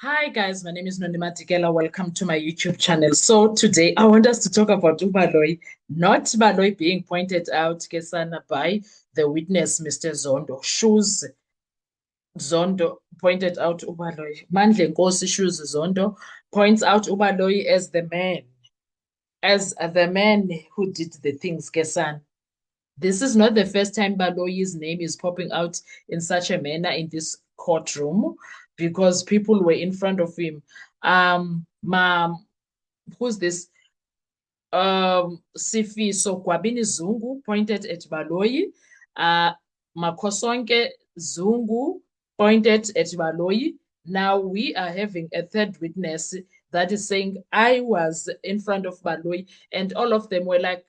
Hi guys, my name is Nonima Tigela. Welcome to my YouTube channel. So today I want us to talk about Ubaloyi, not Baloyi being pointed out Kesana by the witness, Mr. Zondo. Shoes Zondo pointed out Ubaloyi. Mandle Nkosi Shoes Zondo points out Ubaloyi as the man who did the things, Kesan. This is not the first time Baloyi's name is popping out in such a manner in this courtroom because people were in front of him. Who's this? Sifiso Kwabini Zungu pointed at Baloyi. Makosonke Zungu pointed at Baloyi. Now we are having a third witness that is saying, I was in front of Baloyi, and all of them were like,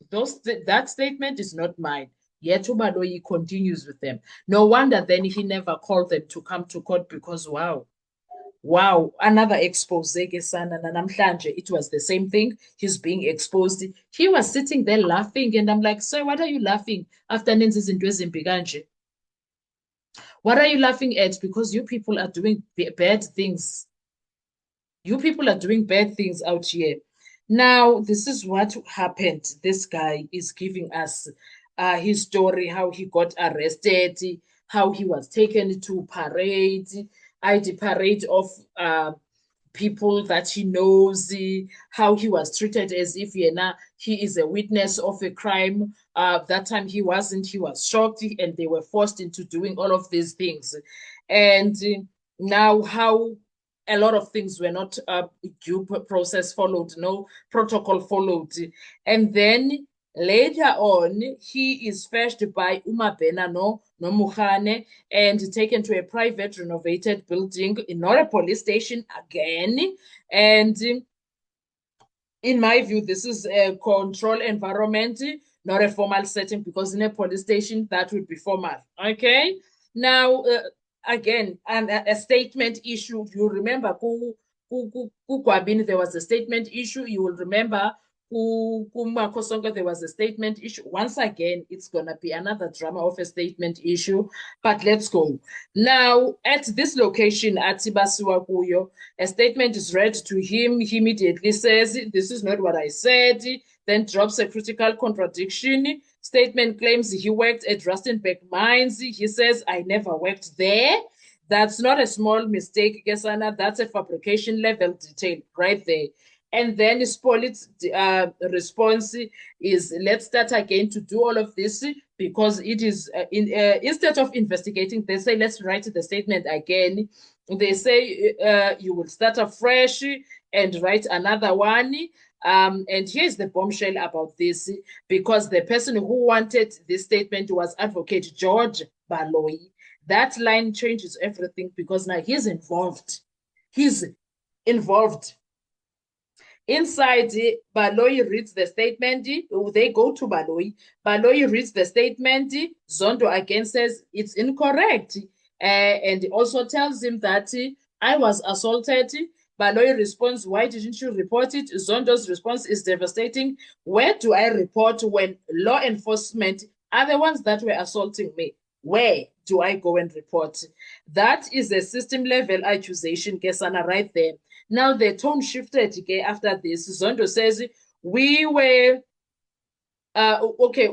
that statement is not mine. Yet Ubaloyi continues with them. No wonder then he never called them to come to court because wow, another expose Sana namhlanje. It was the same thing. He's being exposed. He was sitting there laughing, and I'm like, sir, what are you laughing after nenzi izinto ezimbi kanje? What are you laughing at? Because you people are doing bad things. You people are doing bad things out here. Now, this is what happened. This guy is giving us his story, how he got arrested, how he was taken to parade, ID parade of people that he knows, how he was treated as if he is a witness of a crime. That time he wasn't, he was shocked, and they were forced into doing all of these things. And now, how a lot of things were not due process followed, no protocol followed. And then later on, he is fetched by Umabena no Mukhane and taken to a private renovated building, not a police station again. And in my view, this is a control environment, not a formal setting, because in a police station, that would be formal. Okay. Now, again, a statement issue. You remember, there was a statement issue. You will remember, there was a statement issue. Once again, it's going to be another drama of a statement issue. But let's go. Now, at this location, at Sibasiwa Kuyo, a statement is read to him. He immediately says, this is not what I said, then drops a critical contradiction. Statement claims he worked at Rustenburg Mines. He says, I never worked there. That's not a small mistake, Gesana. That's a fabrication level detail right there. And then Spolit's response is, let's start again to do all of this because it is, instead of investigating, they say, let's write the statement again. They say you will start afresh and write another one. And here's the bombshell about this, because the person who wanted this statement was Advocate George Baloyi. That line changes everything because now he's involved. He's involved. Inside, Baloyi reads the statement. They go to Baloyi. Baloyi reads the statement. Zondo again says it's incorrect. And also tells him that I was assaulted. Baloyi responds, why didn't you report it? Zondo's response is devastating. Where do I report when law enforcement are the ones that were assaulting me? Where do I go and report? That is a system level accusation, Kesana, right there. Now the tone shifted again after this. Zondo says, we were, okay,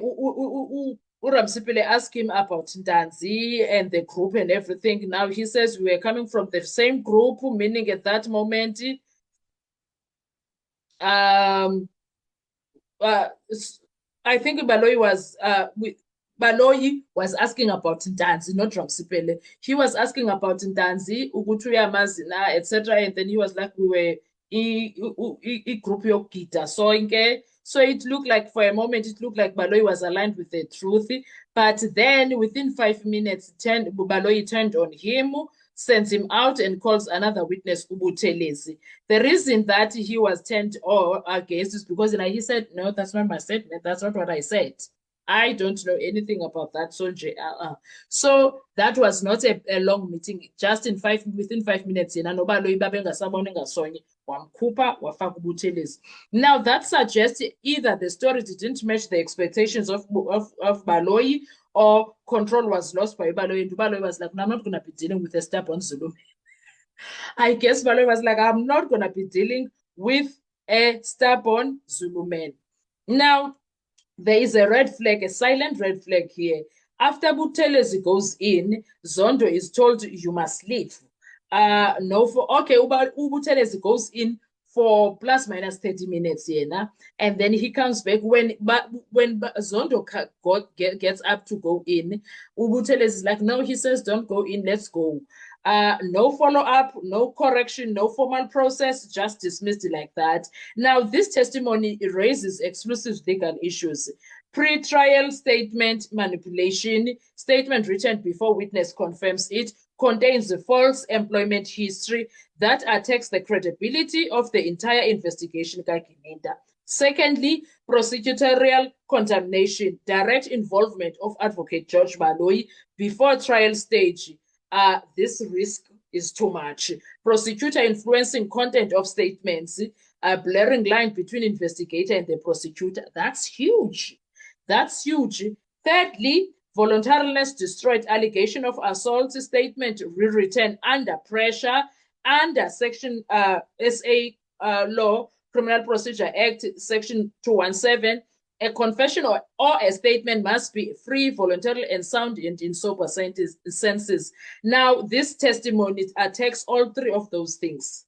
Uramsipile asked him about Ntanzi and the group and everything. Now he says we were coming from the same group, meaning at that moment, um, I think Baloyi was asking about Ntanzi, not Ramsipele. He was asking about Ntanzi, Ugutuya Mazina, etc. And then he was like, we were a group yokita. So it looked like for a moment, it looked like Baloyi was aligned with the truth. But then within 5 minutes, Baloyi turned on him, sends him out and calls another witness, Ubutelezi. The reason that he was turned against is because he said, no, that's not my statement. That's not what I said. I don't know anything about that, Sonje. So that was not a long meeting. Just within 5 minutes, now that suggests either the story didn't match the expectations of Baloyi, or control was lost by Baloyi. And Baloyi was like, no, I'm not going to be dealing with a step on Zulu. I guess Baloyi was like, I'm not going to be dealing with a stubborn Zulu man. Now, there is a red flag, a silent red flag here. After Buthelezi goes in, Zondo is told you must leave. No, for okay, Buthelezi goes in for plus minus 30 minutes here, now, and then he comes back when Zondo gets up to go in. Buthelezi is like, no, he says, don't go in, let's go. No follow-up, no correction, no formal process, just dismissed like that. Now, this testimony raises exclusive legal issues. Pre-trial statement manipulation, statement written before witness confirms it, contains a false employment history that attacks the credibility of the entire investigation. Secondly, prosecutorial contamination, direct involvement of Advocate George Baloyi before trial stage. This risk is too much. Prosecutor influencing content of statements, a blurring line between investigator and the prosecutor. That's huge. That's huge. Thirdly, voluntariness destroyed, allegation of assault statement rewritten under pressure under Section SA Law, Criminal Procedure Act, Section 217. A confession or a statement must be free, voluntary, and sound and in sober senses. Now, this testimony attacks all three of those things.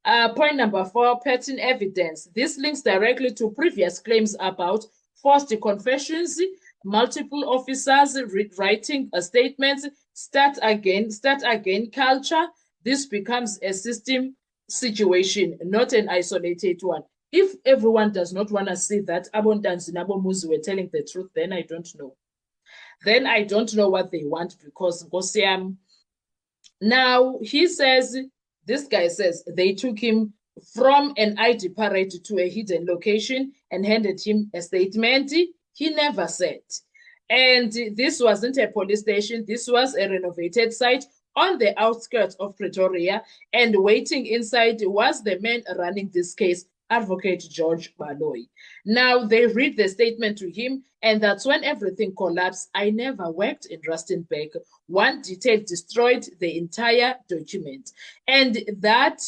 Point number 4, pertinent evidence. This links directly to previous claims about forced confessions, multiple officers writing statements, start again culture. This becomes a system situation, not an isolated one. If everyone does not want to see that Abondanzi and Abomuzi were telling the truth, then I don't know. Then I don't know what they want, because Gosiam. Now, he says, this guy says, they took him from an ID parade to a hidden location and handed him a statement. He never said. And this wasn't a police station. This was a renovated site on the outskirts of Pretoria. And waiting inside was the man running this case, Advocate George Baloyi. Now, they read the statement to him, and that's when everything collapsed. I never worked in Rustenburg. One detail destroyed the entire document. And that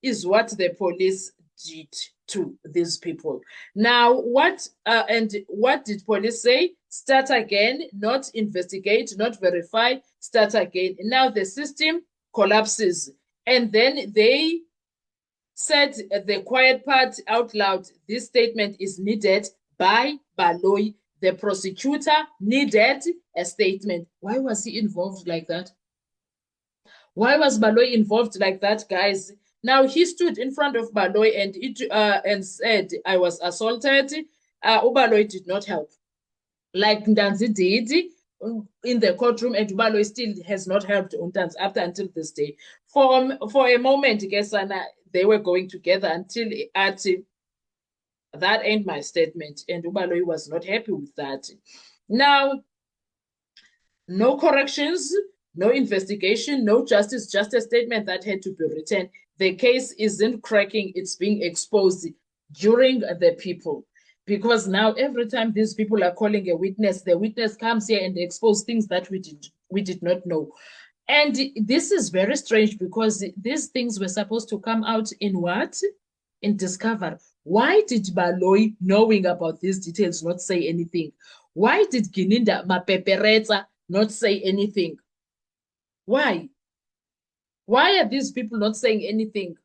is what the police did to these people. Now, what did police say? Start again, not investigate, not verify, start again. Now the system collapses. And then they said the quiet part out loud, this statement is needed by Baloyi. The prosecutor needed a statement. Why was he involved like that? Why was Baloyi involved like that, guys? Now he stood in front of Baloyi and said, I was assaulted. Baloyi did not help. Like Ntanzi did in the courtroom, and Baloyi still has not helped Ntanzi up until this day. For a moment, Gesana, they were going together until at that ain't my statement, and Baloyi was not happy with that. Now, no corrections, no investigation, no justice, just a statement that had to be written. The case isn't cracking, it's being exposed during the people. Because now every time these people are calling a witness, the witness comes here and expose things that we did not know. And this is very strange, because these things were supposed to come out in what? In Discover. Why did Baloyi, knowing about these details, not say anything? Why did Gininda Mapepereza not say anything? Why? Why are these people not saying anything?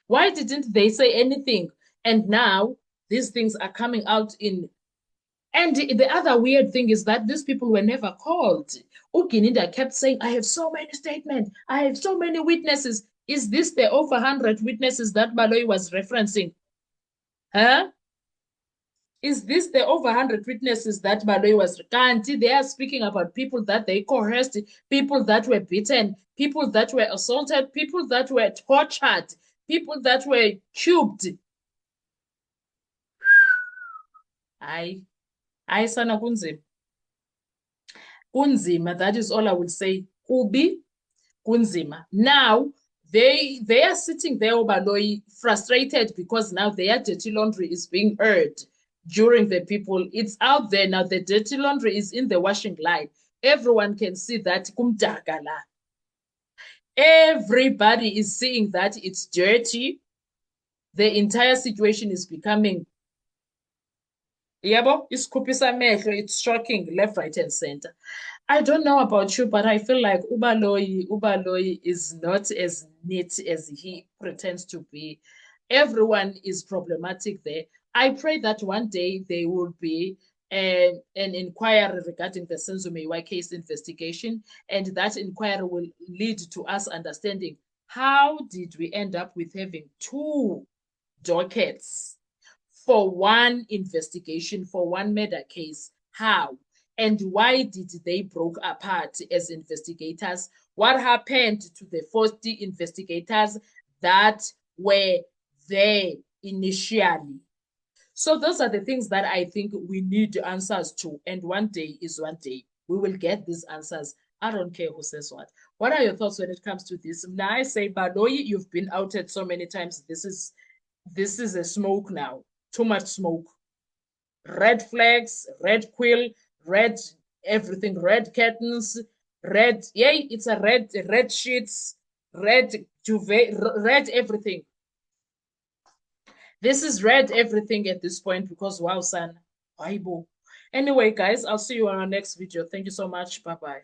Why didn't they say anything? And now these things are coming out in. And the other weird thing is that these people were never called. Ugininda kept saying, I have so many statements. I have so many witnesses. Is this the over 100 witnesses that Baloyi was referencing? Huh? Is this the over 100 witnesses that Baloyi was? They are speaking about people that they coerced, people that were beaten, people that were assaulted, people that were tortured, people that were cubed. I sana kunzima. Kunzima, that is all I will say. Kubi, kunzima. Now, they are sitting there, Baloyi, frustrated because now their dirty laundry is being aired during the people. It's out there now. The dirty laundry is in the washing line. Everyone can see that kumdaka la. Everybody is seeing that it's dirty. The entire situation is becoming, yabo, it's shocking left, right, and center. I don't know about you, but I feel like Ubaloyi is not as neat as he pretends to be. Everyone is problematic there. I pray that one day there will be an inquiry regarding the Senzo case investigation, and that inquiry will lead to us understanding how did we end up with having two dockets for one investigation, for one murder case. How? And why did they broke apart as investigators? What happened to the 40 investigators that were there initially? So those are the things that I think we need answers to. And one day is one day. We will get these answers. I don't care who says what. What are your thoughts when it comes to this? Now I say, Baloyi, you've been outed so many times. This is a smoke now. Too much smoke. Red flags, red quill, red everything, red curtains, red. Yay, it's a red sheets, red duvet, red everything. This is red everything at this point because wow, son, Bible. Anyway, guys, I'll see you on our next video. Thank you so much. Bye bye.